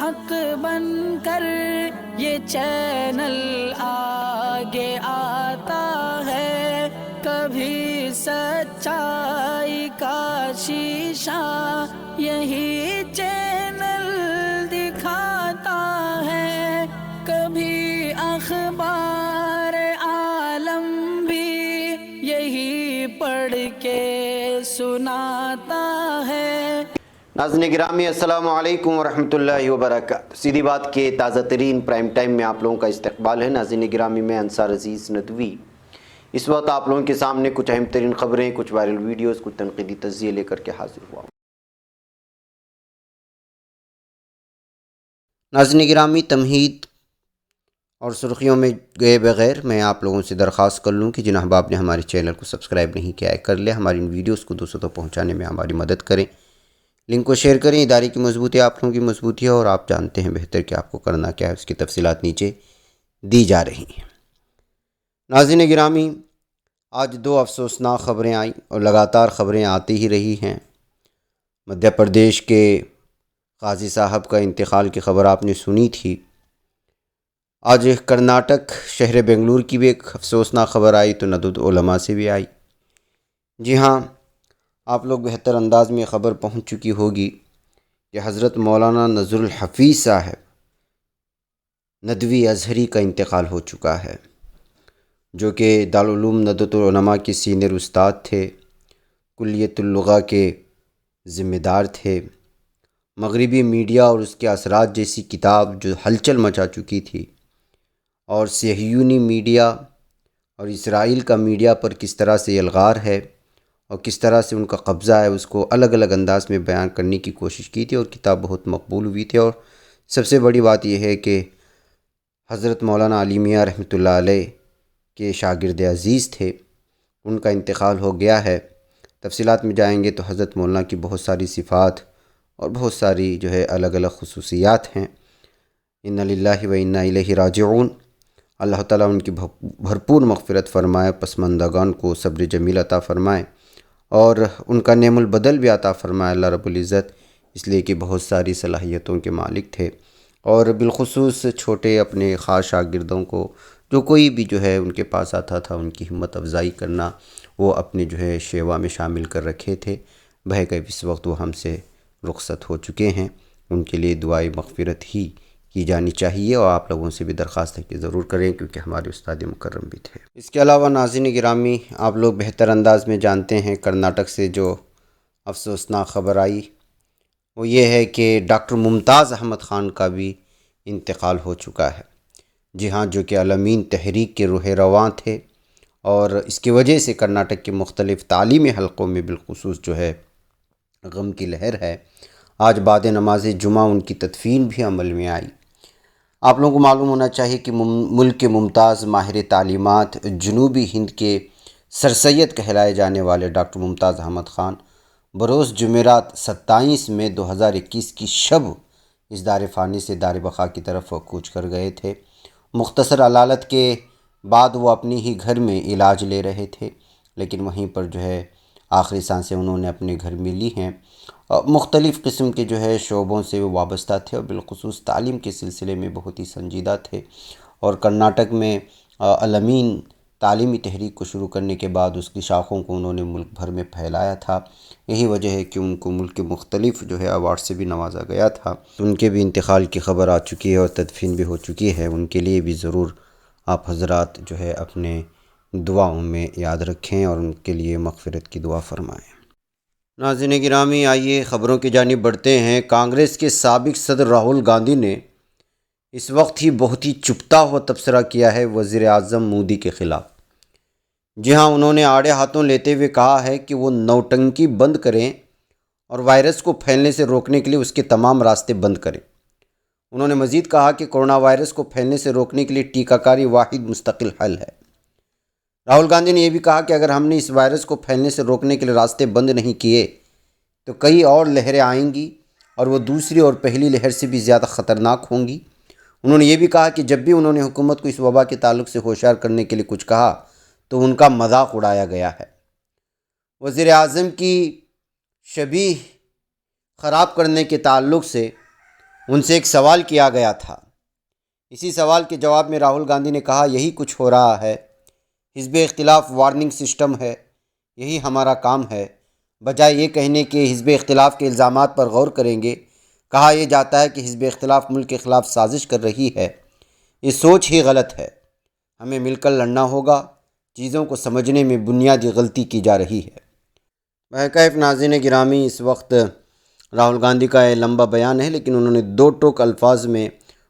حق بن کر یہ چینل آگے آتا ہے، کبھی سچائی کا شیشہ یہی چینل دکھاتا ہے، کبھی اخبار عالم بھی یہی پڑھ کے سناتا ہے۔ ناظرین گرامی السلام علیکم ورحمۃ اللہ وبرکاتہ۔ سیدھی بات کے تازہ ترین پرائم ٹائم میں آپ لوگوں کا استقبال ہے۔ ناظرین گرامی میں انصار عزیز ندوی اس وقت آپ لوگوں کے سامنے کچھ اہم ترین خبریں، کچھ وائرل ویڈیوز، کچھ تنقیدی تجزیے لے کر کے حاضر ہوا ہوں۔ ناظرین گرامی، تمہید اور سرخیوں میں گئے بغیر میں آپ لوگوں سے درخواست کر لوں کہ جن احباب نے ہمارے چینل کو سبسکرائب نہیں کیا ہے کر لیں، ہماری ان ویڈیوز کو دوستوں تک پہنچانے میں ہماری مدد کریں، لنک کو شیئر کریں۔ ادارے کی مضبوطی آپ لوگوں کی مضبوطی ہے اور آپ جانتے ہیں بہتر کہ آپ کو کرنا کیا ہے، اس کی تفصیلات نیچے دی جا رہی ہیں۔ ناظرین گرامی، آج دو افسوسناک خبریں آئیں اور لگاتار خبریں آتی ہی رہی ہیں۔ مدھیہ پردیش کے قاضی صاحب کا انتقال کی خبر آپ نے سنی تھی۔ آج کرناٹک شہر بنگلور کی بھی ایک افسوسناک خبر آئی تو ندوۃ علماء سے بھی آئی۔ جی ہاں، آپ لوگ بہتر انداز میں خبر پہنچ چکی ہوگی کہ حضرت مولانا نذر الحفیظ صاحب ندوی ازہری کا انتقال ہو چکا ہے، جو کہ دارالعلوم ندوۃ العلماء کے سینئر استاد تھے، کلیۃ اللغہ کے ذمہ دار تھے۔ مغربی میڈیا اور اس کے اثرات جیسی کتاب جو ہلچل مچا چکی تھی، اور صہیونی میڈیا اور اسرائیل کا میڈیا پر کس طرح سے الغار ہے اور کس طرح سے ان کا قبضہ ہے، اس کو الگ الگ انداز میں بیان کرنے کی کوشش کی تھی، اور کتاب بہت مقبول ہوئی تھی۔ اور سب سے بڑی بات یہ ہے کہ حضرت مولانا علی میاں رحمۃ اللہ علیہ کے شاگرد عزیز تھے، ان کا انتقال ہو گیا ہے۔ تفصیلات میں جائیں گے تو حضرت مولانا کی بہت ساری صفات اور بہت ساری جو ہے الگ الگ خصوصیات ہیں۔ انا للہ و انا الیہ راجعون۔ اللہ تعالیٰ ان کی بھرپور مغفرت فرمائے، پسماندگان کو صبر جمیل عطا فرمائے اور ان کا نعم البدل بھی عطا فرمائے اللہ رب العزت، اس لیے کہ بہت ساری صلاحیتوں کے مالک تھے، اور بالخصوص چھوٹے اپنے خاص شاگردوں کو جو کوئی بھی جو ہے ان کے پاس آتا تھا، ان کی ہمت افزائی کرنا وہ اپنے جو ہے شیوا میں شامل کر رکھے تھے۔ بہرکیف اس وقت وہ ہم سے رخصت ہو چکے ہیں، ان کے لیے دعائے مغفرت ہی کی جانی چاہیے، اور آپ لوگوں سے بھی درخواست ہے کہ ضرور کریں کیونکہ ہمارے استاد مکرم بھی تھے۔ اس کے علاوہ ناظرین گرامی، آپ لوگ بہتر انداز میں جانتے ہیں کرناٹک سے جو افسوسناک خبر آئی وہ یہ ہے کہ ڈاکٹر ممتاز احمد خان کا بھی انتقال ہو چکا ہے۔ جی ہاں، جو کہ الامین تحریک کے روح رواں تھے، اور اس کی وجہ سے کرناٹک کے مختلف تعلیمی حلقوں میں بالخصوص جو ہے غم کی لہر ہے۔ آج بعد نماز جمعہ ان کی تدفین بھی عمل میں آئی۔ آپ لوگوں کو معلوم ہونا چاہیے کہ ملک کے ممتاز ماہر تعلیمات، جنوبی ہند کے سر سید کہلائے جانے والے ڈاکٹر ممتاز احمد خان بروز جمعرات 27 مئی 2021 کی شب اس دار فانی سے دار بقا کی طرف کوچ کر گئے تھے۔ مختصر علالت کے بعد وہ اپنی ہی گھر میں علاج لے رہے تھے، لیکن وہیں پر جو ہے آخری سانسیں انہوں نے اپنے گھر میں لی ہیں۔ مختلف قسم کے جو ہے شعبوں سے وہ وابستہ تھے، اور بالخصوص تعلیم کے سلسلے میں بہت ہی سنجیدہ تھے، اور کرناٹک میں الامین تعلیمی تحریک کو شروع کرنے کے بعد اس کی شاخوں کو انہوں نے ملک بھر میں پھیلایا تھا۔ یہی وجہ ہے کہ ان کو ملک کے مختلف جو ہے ایوارڈ سے بھی نوازا گیا تھا۔ ان کے بھی انتقال کی خبر آ چکی ہے اور تدفین بھی ہو چکی ہے، ان کے لیے بھی ضرور آپ حضرات جو ہے اپنے دعاؤں میں یاد رکھیں اور ان کے لیے مغفرت کی دعا فرمائیں۔ ناظرین گرامی، آئیے خبروں کی جانب بڑھتے ہیں۔ کانگریس کے سابق صدر راہل گاندھی نے اس وقت ہی بہت ہی چپتا ہوا تبصرہ کیا ہے وزیر اعظم مودی کے خلاف۔ جی ہاں، انہوں نے آڑے ہاتھوں لیتے ہوئے کہا ہے کہ وہ نوٹنکی بند کریں اور وائرس کو پھیلنے سے روکنے کے لیے اس کے تمام راستے بند کریں۔ انہوں نے مزید کہا کہ کورونا وائرس کو پھیلنے سے روکنے کے لیے ٹیکہ کاری واحد مستقل حل ہے۔ راہل گاندھی نے یہ بھی کہا کہ اگر ہم نے اس وائرس کو پھیلنے سے روکنے کے لیے راستے بند نہیں کیے تو کئی اور لہریں آئیں گی، اور وہ دوسری اور پہلی لہر سے بھی زیادہ خطرناک ہوں گی۔ انہوں نے یہ بھی کہا کہ جب بھی انہوں نے حکومت کو اس وبا کے تعلق سے ہوشیار کرنے کے لیے کچھ کہا تو ان کا مذاق اڑایا گیا ہے۔ وزیر اعظم کی شبیہ خراب کرنے کے تعلق سے ان سے ایک سوال کیا گیا تھا۔ اسی سوال کے جواب میں راہل گاندھی نے کہا یہی کچھ ہو رہا ہے، حزب اختلاف وارننگ سسٹم ہے، یہی ہمارا کام ہے۔ بجائے یہ کہنے کہ حزب اختلاف کے الزامات پر غور کریں گے، کہا یہ جاتا ہے کہ حزب اختلاف ملک کے خلاف سازش کر رہی ہے۔ یہ سوچ ہی غلط ہے، ہمیں مل کر لڑنا ہوگا، چیزوں کو سمجھنے میں بنیادی غلطی کی جا رہی ہے۔ بہرکیف ناظرین گرامی، اس وقت راہل گاندھی کا یہ لمبا بیان ہے، لیکن انہوں نے دو ٹوک الفاظ میں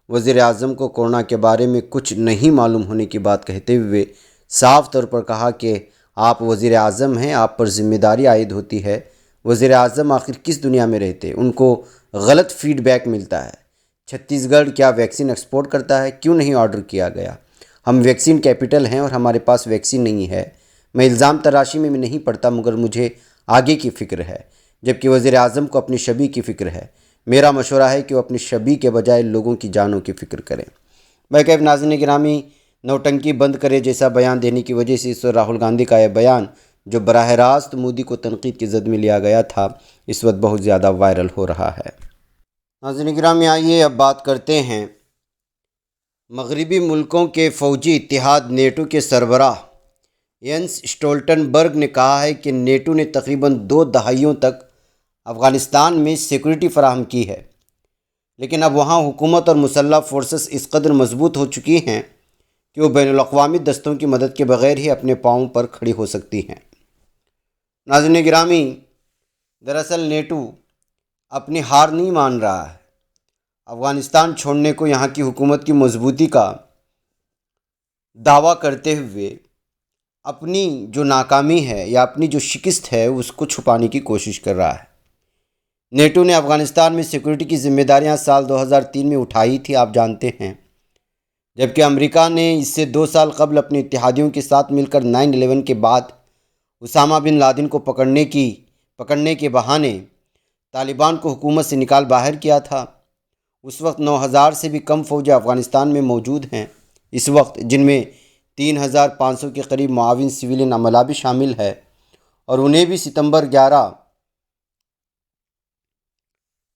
وزیر اعظم کو کورونا کے بارے میں کچھ نہیں معلوم ہونے کی بات کہتے ہوئے صاف طور پر کہا کہ آپ وزیر اعظم ہیں، آپ پر ذمہ داری عائد ہوتی ہے۔ وزیر اعظم آخر کس دنیا میں رہتے؟ ان کو غلط فیڈ بیک ملتا ہے۔ چھتیس گڑھ کیا ویکسین ایکسپورٹ کرتا ہے؟ کیوں نہیں آرڈر کیا گیا؟ ہم ویکسین کیپٹل ہیں اور ہمارے پاس ویکسین نہیں ہے۔ میں الزام تراشی میں نہیں پڑتا، مگر مجھے آگے کی فکر ہے، جبکہ وزیر اعظم کو اپنی شبیہ کی فکر ہے۔ میرا مشورہ ہے کہ وہ اپنی شبیہ کے بجائے لوگوں کی جانوں کی فکر کریں۔ بہرکیف ناظرین گرامی، نوٹنکی بند کرے جیسا بیان دینے کی وجہ سے اس وقت راہل گاندھی کا یہ بیان، جو براہ راست مودی کو تنقید کی زد میں لیا گیا تھا، اس وقت بہت زیادہ وائرل ہو رہا ہے۔ ناظرین گرامی، آئیے اب بات کرتے ہیں مغربی ملکوں کے فوجی اتحاد نیٹو کے سربراہ ینس اسٹولٹنبرگ نے کہا ہے کہ نیٹو نے تقریباً 2 دہائیوں تک افغانستان میں سیکورٹی فراہم کی ہے، لیکن اب وہاں حکومت اور مسلح فورسز اس قدر مضبوط ہو چکی ہیں کہ وہ بین الاقوامی دستوں کی مدد کے بغیر ہی اپنے پاؤں پر کھڑی ہو سکتی ہیں۔ ناظرین گرامی، دراصل نیٹو اپنی ہار نہیں مان رہا ہے۔ افغانستان چھوڑنے کو یہاں کی حکومت کی مضبوطی کا دعویٰ کرتے ہوئے اپنی جو ناکامی ہے یا اپنی جو شکست ہے اس کو چھپانے کی کوشش کر رہا ہے۔ نیٹو نے افغانستان میں سیکورٹی کی ذمہ داریاں سال 2003 میں اٹھائی تھی، آپ جانتے ہیں، جبکہ امریکہ نے اس سے 2 سال قبل اپنے اتحادیوں کے ساتھ مل کر 9/11 کے بعد اسامہ بن لادن کو پکڑنے کے بہانے طالبان کو حکومت سے نکال باہر کیا تھا۔ اس وقت 9,000 سے بھی کم فوجی افغانستان میں موجود ہیں اس وقت، جن میں 3,500 کے قریب معاون سویلین عملہ بھی شامل ہے، اور انہیں بھی ستمبر 11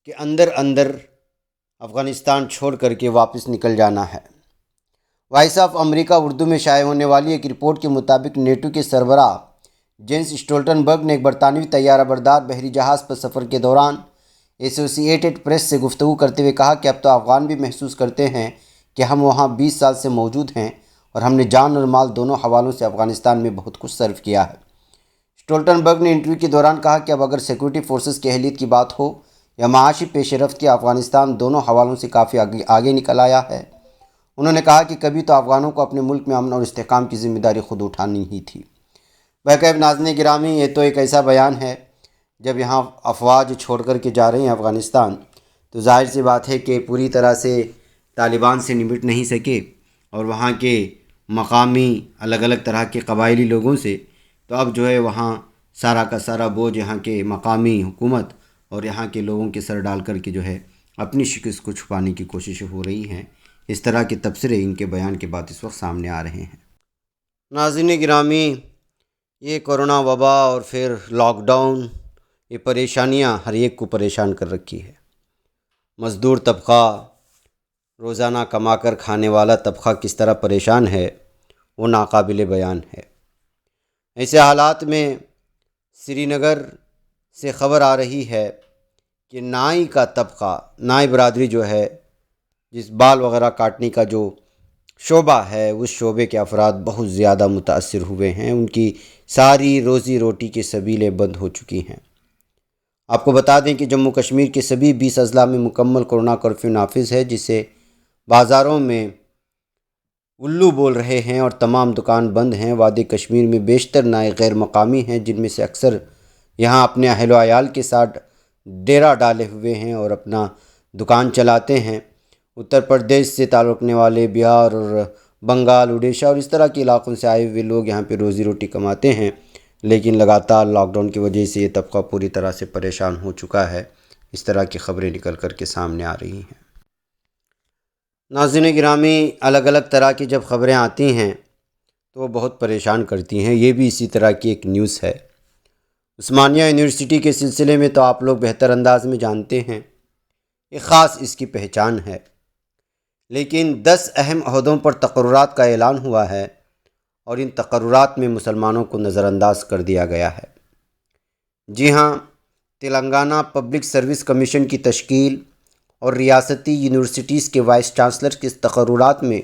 کے اندر افغانستان چھوڑ کر کے واپس نکل جانا ہے۔ وائس آف امریکہ اردو میں شائع ہونے والی ایک رپورٹ کے مطابق نیٹو کے سربراہ جینس اسٹولٹنبرگ نے ایک برطانوی طیارہ بردار بحری جہاز پر سفر کے دوران ایسوسی ایٹڈ پریس سے گفتگو کرتے ہوئے کہا کہ اب تو افغان بھی محسوس کرتے ہیں کہ ہم وہاں 20 سال سے موجود ہیں اور ہم نے جان اور مال دونوں حوالوں سے افغانستان میں بہت کچھ صرف کیا ہے۔ اسٹولٹنبرگ نے انٹرویو کے دوران کہا کہ اب اگر سیکورٹی فورسز کی اہلیت کی بات ہو یا معاشی پیش رفت کی، افغانستان دونوں حوالوں سے کافی آگے نکل آیا ہے۔ انہوں نے کہا کہ کبھی تو افغانوں کو اپنے ملک میں امن اور استحکام کی ذمہ داری خود اٹھانی ہی تھی۔ بہرکیف ناظرین گرامی، یہ تو ایک ایسا بیان ہے، جب یہاں افواج چھوڑ کر کے جا رہے ہیں افغانستان، تو ظاہر سی بات ہے کہ پوری طرح سے طالبان سے نمٹ نہیں سکے، اور وہاں کے مقامی الگ الگ طرح کے قبائلی لوگوں سے، تو اب جو ہے وہاں سارا کا سارا بوجھ یہاں کے مقامی حکومت اور یہاں کے لوگوں کے سر ڈال کر کے جو ہے اپنی شکست کو چھپانے کی کوشش ہو رہی ہیں۔ اس طرح کے تبصرے ان کے بیان کے بعد اس وقت سامنے آ رہے ہیں۔ ناظرین گرامی، یہ کورونا وبا اور پھر لاک ڈاؤن، یہ پریشانیاں ہر ایک کو پریشان کر رکھی ہے۔ مزدور طبقہ، روزانہ کما کر کھانے والا طبقہ کس طرح پریشان ہے، وہ ناقابل بیان ہے۔ ایسے حالات میں سری نگر سے خبر آ رہی ہے کہ نائی کا طبقہ، نائی برادری جو ہے، جس بال وغیرہ کاٹنے کا جو شعبہ ہے، اس شعبے کے افراد بہت زیادہ متاثر ہوئے ہیں۔ ان کی ساری روزی روٹی کے سبیلیں بند ہو چکی ہیں۔ آپ کو بتا دیں کہ جموں کشمیر کے سبھی 20 اضلاع میں مکمل کورونا کرفیو نافذ ہے، جس سے بازاروں میں الو بول رہے ہیں اور تمام دکان بند ہیں۔ وادی کشمیر میں بیشتر نائی غیر مقامی ہیں، جن میں سے اکثر یہاں اپنے اہل و عیال کے ساتھ ڈیرا ڈالے ہوئے ہیں اور اپنا دکان چلاتے ہیں۔ اتر پردیش سے تعلق رکھنے والے، بہار اور بنگال، اڈیشہ اور اس طرح کے علاقوں سے آئے ہوئے لوگ یہاں پہ روزی روٹی کماتے ہیں، لیکن لگاتار لاک ڈاؤن کی وجہ سے یہ طبقہ پوری طرح سے پریشان ہو چکا ہے۔ اس طرح کی خبریں نکل کر کے سامنے آ رہی ہیں۔ ناظرین گرامی، الگ الگ طرح کی جب خبریں آتی ہیں تو وہ بہت پریشان کرتی ہیں۔ یہ بھی اسی طرح کی ایک نیوز ہے۔ عثمانیہ یونیورسٹی کے سلسلے میں تو آپ لوگ بہتر انداز میں جانتے ہیں۔ ایک خاص اس کی پہچان ہے۔ لیکن 10 اہم عہدوں پر تقررات کا اعلان ہوا ہے اور ان تقررات میں مسلمانوں کو نظر انداز کر دیا گیا ہے۔ جی ہاں، تلنگانہ پبلک سروس کمیشن کی تشکیل اور ریاستی یونیورسٹیز کے وائس چانسلر کے تقررات میں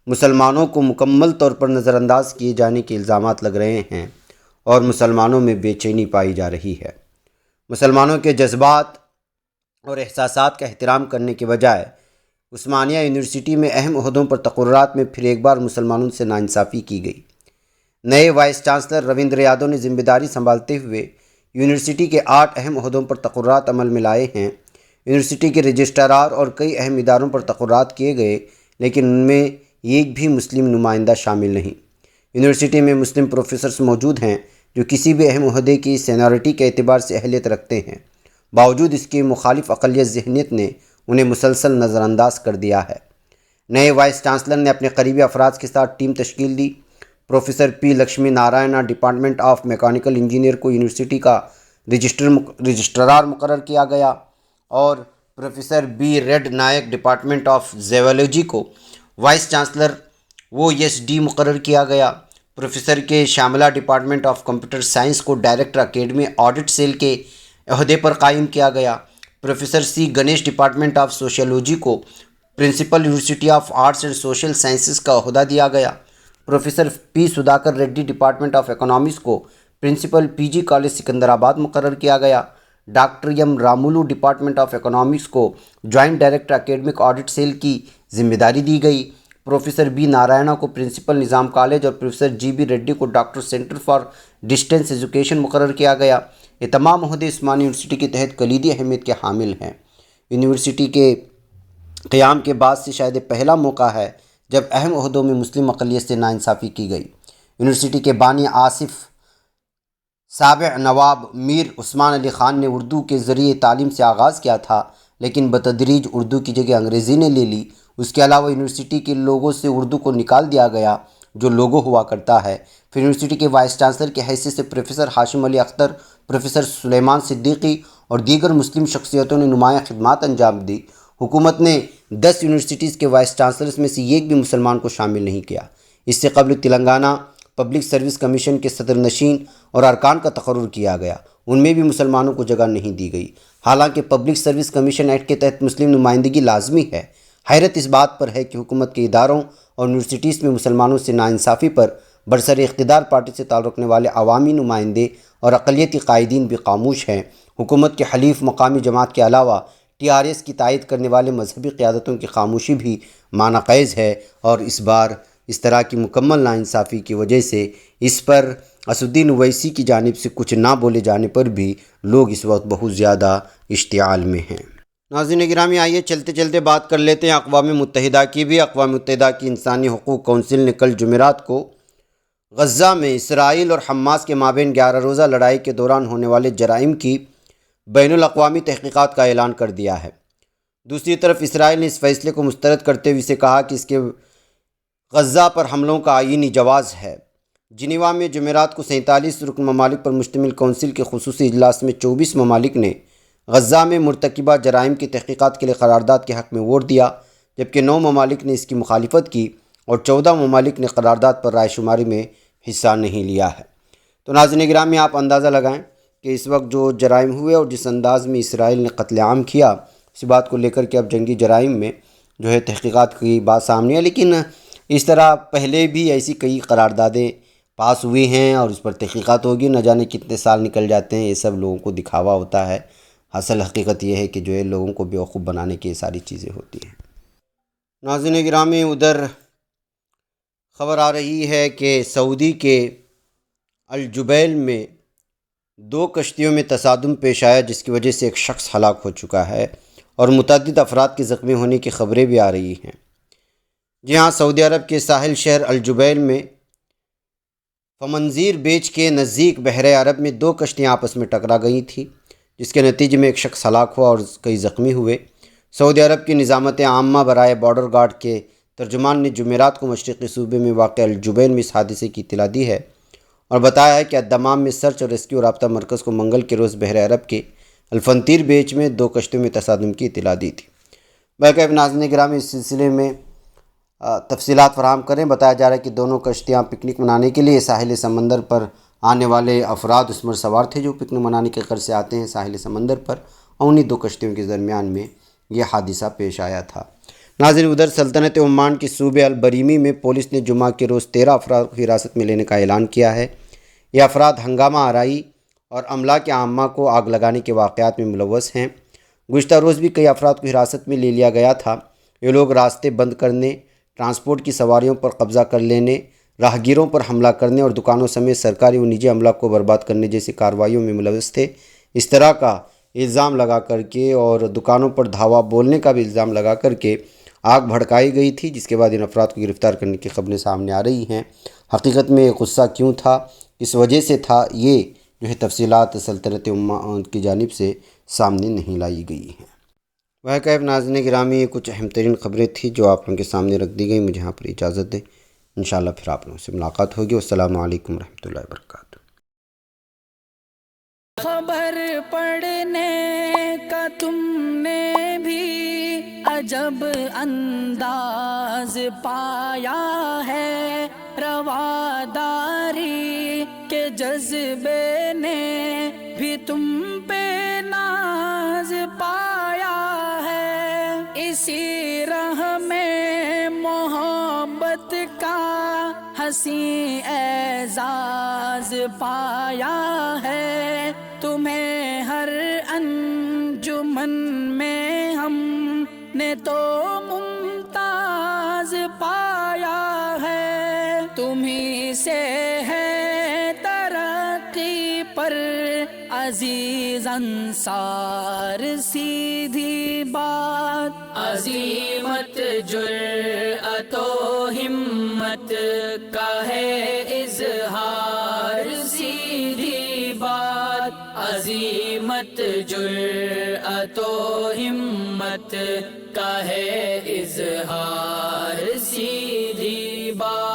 مسلمانوں کو مکمل طور پر نظر انداز کیے جانے کے الزامات لگ رہے ہیں اور مسلمانوں میں بے چینی پائی جا رہی ہے۔ مسلمانوں کے جذبات اور احساسات کا احترام کرنے کے بجائے عثمانیہ یونیورسٹی میں اہم عہدوں پر تقررات میں پھر ایک بار مسلمانوں سے ناانصافی کی گئی۔ نئے وائس چانسلر رویندر یادو نے ذمہ داری سنبھالتے ہوئے یونیورسٹی کے 8 اہم عہدوں پر تقررات عمل میں لائے ہیں۔ یونیورسٹی کے رجسٹرار اور کئی اہم اداروں پر تقررات کیے گئے، لیکن ان میں ایک بھی مسلم نمائندہ شامل نہیں۔ یونیورسٹی میں مسلم پروفیسرز موجود ہیں جو کسی بھی اہم عہدے کی سینیورٹی کے اعتبار سے اہلیت رکھتے ہیں، باوجود اس کے مخالف اقلیت ذہنیت نے انہیں مسلسل نظر انداز کر دیا ہے۔ نئے وائس چانسلر نے اپنے قریبی افراد کے ساتھ ٹیم تشکیل دی۔ Professor P Lakshmi Narayana department of mechanical engineer کو یونیورسٹی کا رجسٹرار مقرر کیا گیا اور professor B Reddy Naik department of zoology کو وائس چانسلر OSD مقرر کیا گیا۔ Professor K Shamala department of computer science کو ڈائریکٹر اکیڈمی آڈٹ سیل کے عہدے پر قائم کیا گیا۔ Professor C Ganesh department of sociology کو principal university of arts and social sciences کا عہدہ دیا گیا۔ Professor P Sudhakar Reddy department of economics کو پرنسپل PG کالج سکندرآباد مقرر کیا گیا۔ Doctor M Ramulu department of economics کو joint director academic audit cell کی ذمہ داری دی گئی۔ پروفیسر بی نارائنا کو پرنسپل نظام کالج اور پروفیسر GB ریڈی کو doctor centre for distance education مقرر کیا گیا۔ یہ تمام عہدے عثمانیہ یونیورسٹی کے تحت کلیدی اہمیت کے حامل ہیں۔ یونیورسٹی کے قیام کے بعد سے شاید پہلا موقع ہے جب اہم عہدوں میں مسلم اقلیت سے ناانصافی کی گئی۔ یونیورسٹی کے بانی آصف سابع نواب میر عثمان علی خان نے اردو کے ذریعے تعلیم سے آغاز کیا تھا، لیکن بتدریج اردو کی جگہ انگریزی نے لے لی۔ اس کے علاوہ یونیورسٹی کے لوگوں سے اردو کو نکال دیا گیا جو لوگو ہوا کرتا ہے۔ پھر یونیورسٹی کے وائس چانسلر کی حیثیت سے پروفیسر ہاشم علی اختر، پروفیسر سلیمان صدیقی اور دیگر مسلم شخصیتوں نے نمایاں خدمات انجام دی۔ حکومت نے 10 یونیورسٹیز کے وائس چانسلرز میں سے ایک بھی مسلمان کو شامل نہیں کیا۔ اس سے قبل تلنگانہ پبلک سروس کمیشن کے صدر نشین اور ارکان کا تقرر کیا گیا، ان میں بھی مسلمانوں کو جگہ نہیں دی گئی، حالانکہ پبلک سروس کمیشن ایکٹ کے تحت مسلم نمائندگی لازمی ہے۔ حیرت اس بات پر ہے کہ حکومت کے اداروں اور یونیورسٹیز میں مسلمانوں سے ناانصافی پر برسر اقتدار پارٹی سے تعلق رکھنے والے عوامی نمائندے اور اقلیتی قائدین بھی خاموش ہیں۔ حکومت کے حلیف مقامی جماعت کے علاوہ TRS کی تائید کرنے والے مذہبی قیادتوں کی خاموشی بھی معنی خیز ہے، اور اس بار اس طرح کی مکمل ناانصافی کی وجہ سے اس پر اسدالدین اویسی کی جانب سے کچھ نہ بولے جانے پر بھی لوگ اس وقت بہت زیادہ اشتعال میں ہیں۔ ناظرین گرامی، آئیے چلتے چلتے بات کر لیتے ہیں اقوام متحدہ کی بھی۔ اقوام متحدہ کی انسانی حقوق کونسل نے کل جمعرات کو غزہ میں اسرائیل اور حماس کے مابین 11 روزہ لڑائی کے دوران ہونے والے جرائم کی بین الاقوامی تحقیقات کا اعلان کر دیا ہے۔ دوسری طرف اسرائیل نے اس فیصلے کو مسترد کرتے ہوئے اسے کہا کہ اس کے غزہ پر حملوں کا آئینی جواز ہے۔ جنیوا میں جمعرات کو 47 رکن ممالک پر مشتمل کونسل کے خصوصی اجلاس میں 24 ممالک نے غزہ میں مرتکبہ جرائم کی تحقیقات کے لیے قرارداد کے حق میں ووٹ دیا، جبکہ 9 ممالک نے اس کی مخالفت کی اور 14 ممالک نے قرارداد پر رائے شماری میں حصہ نہیں لیا ہے۔ تو ناظرین گرامی، آپ اندازہ لگائیں کہ اس وقت جو جرائم ہوئے اور جس انداز میں اسرائیل نے قتل عام کیا، اسی بات کو لے کر کے اب جنگی جرائم میں جو ہے تحقیقات کی بات سامنے ہے۔ لیکن اس طرح پہلے بھی ایسی کئی قراردادیں پاس ہوئی ہیں اور اس پر تحقیقات ہوگی، نہ جانے کتنے سال نکل جاتے ہیں۔ یہ سب لوگوں کو دکھاوا ہوتا ہے، اصل حقیقت یہ ہے کہ جو ہے لوگوں کو بیوقوف بنانے کی یہ ساری چیزیں ہوتی ہیں۔ ناظرین گرامی، ادھر خبر آ رہی ہے کہ سعودی کے الجبیل میں 2 کشتیوں میں تصادم پیش آیا، جس کی وجہ سے ایک شخص ہلاک ہو چکا ہے اور متعدد افراد کے زخمی ہونے کی خبریں بھی آ رہی ہیں۔ جی ہاں، سعودی عرب کے ساحل شہر الجبیل میں فمنزیر بیچ کے نزدیک بحر عرب میں 2 کشتیاں آپس میں ٹکرا گئی تھیں، جس کے نتیجے میں ایک شخص ہلاک ہوا اور کئی زخمی ہوئے۔ سعودی عرب کی نظامت عامہ برائے بارڈر گارڈ کے ترجمان نے جمعرات کو مشرقی صوبے میں واقع الجبیل میں اس حادثے کی اطلاع دی ہے اور بتایا ہے کہ الدمام میں سرچ اور ریسکیو رابطہ مرکز کو منگل کے روز بحر عرب کے الفنتیر بیچ میں 2 کشتیوں میں تصادم کی اطلاع دی تھی۔ بلکہ ناظرین گرامی اس سلسلے میں تفصیلات فراہم کریں۔ بتایا جا رہا ہے کہ دونوں کشتیاں پکنک منانے کے لیے ساحل سمندر پر آنے والے افراد اس پر سوار تھے جو پکنک منانے کے غرض سے آتے ہیں ساحل سمندر پر، اور انہی دو کشتیوں کے درمیان میں یہ حادثہ پیش آیا تھا۔ ناظرین ادھر سلطنت عمان کے صوبے البریمی میں پولیس نے جمعہ کے روز 13 افراد کو حراست میں لینے کا اعلان کیا ہے۔ یہ افراد ہنگامہ آرائی اور املاک عامہ کو آگ لگانے کے واقعات میں ملوث ہیں۔ گزشتہ روز بھی کئی افراد کو حراست میں لے لیا گیا تھا۔ یہ لوگ راستے بند کرنے، ٹرانسپورٹ کی سواریوں پر قبضہ کر لینے، راہگیروں پر حملہ کرنے اور دکانوں سمیت سرکاری و نجی املاک کو برباد کرنے جیسی کارروائیوں میں ملوث تھے۔ اس طرح کا الزام لگا کر کے اور دکانوں پر دھاوا بولنے کا بھی الزام لگا کر کے آگ بھڑکائی گئی تھی، جس کے بعد ان افراد کو گرفتار کرنے کی خبریں سامنے آ رہی ہیں۔ حقیقت میں غصہ کیوں تھا، کس وجہ سے تھا، یہ جو ہے تفصیلات سلطنت عمان کی جانب سے سامنے نہیں لائی گئی ہیں۔ واقعہ ناظرین گرامی یہ کچھ اہم ترین خبریں تھیں جو آپ لوگوں کے سامنے رکھ دی گئی۔ مجھے یہاں پر اجازت دیں، انشاءاللہ پھر آپ لوگوں سے ملاقات ہوگی۔ والسلام علیکم ورحمۃ اللہ وبرکاتہ۔ خبر پڑھنے کا تم نے بھی عجب انداز پایا ہے، رواداری کے جذبے نے بھی تم پہ ناز پایا ہے، اسی راہ میں محبت کا حسین اعزاز پایا ہے، تمہیں ہر انجمن میں ہم نے تو ممتاز پایا ہے، تمہیں سے ہے ترقی پر عزیز انصار، سیدھی بات عظیمت جرأت و ہمت کا ہے اظہار، سیدھی بات عظیمت جرأت و ہمت کا ہے اظہار، سیدھی بات۔